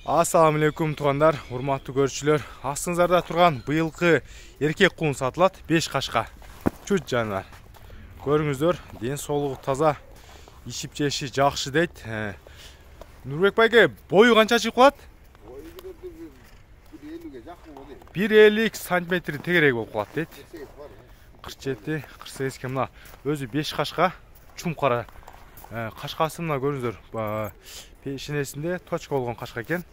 Ассаламу алейкум туғандар, урматтуу көрүүчүлөр. Астыңыздарда турган быйылкы эркек куун сатылат 5 кашка. Чүт жанар. Көрүңүздөр, ден соолугу таза, ичип жеши жакшы дейт. Нурбек байке, бою канча чыгып калат? 1,50 сантиметр тегерек болуп калат дейт. 47-48 мына өзү 5 кашка чум кара. Кашкасы мына көрүңүздөр. Пешенесинде точка болгон кашка экен.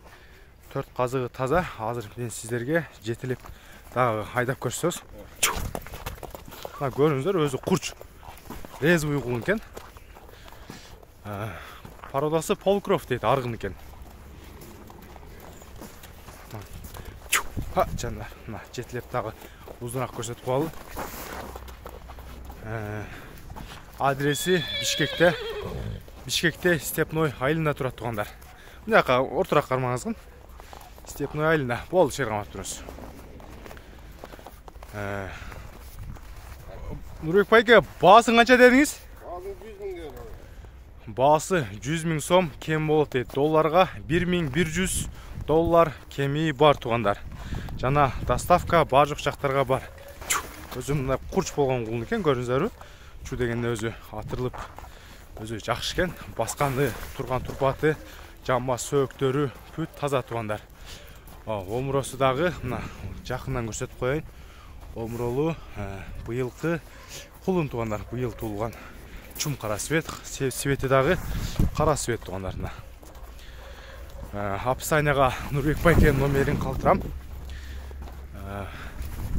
4 казыгы таза. Азыр мен сиздерге жетелеп дагы айдап көрсөз. Мына көрүңүздөр, өзү курч. Резвый куун экен. Породасы полукров дейт, аргын экен. Жандар, мына жетелеп дагы узунаак көрсөтүп коелу. Адреси Бишкекте Степной айылында турат тугандар. Мынакка ортураак кармаңызгын. Степной айылында болду шер камап турабыз. Нурбек байке, баасын канча дедиңиз? Баасы 100 000 сом кем болот дейт. Долларга 1100 доллар кеми бар тугандар. Жана доставка баардык жактарга бар. Өзү мына курч болгон куун экен, көрүңүздөрбү? Чу дегенде өзү атырылып, өзү жакшы экен. Басканды, турган турпаты, жамба сөөктөрү бүт таза тугандар. Омуросу дагы мына жакындан көрсөтүп коеюн. Омуролу быйылкы кулун тугандар, быйыл туулган. Чум кара свет, свети дагы кара свет тугандар. Описанияга Нурбек байке номерин калтырам.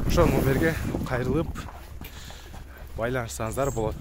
Ошол номерге кайрылып байланышсаңыздар болот.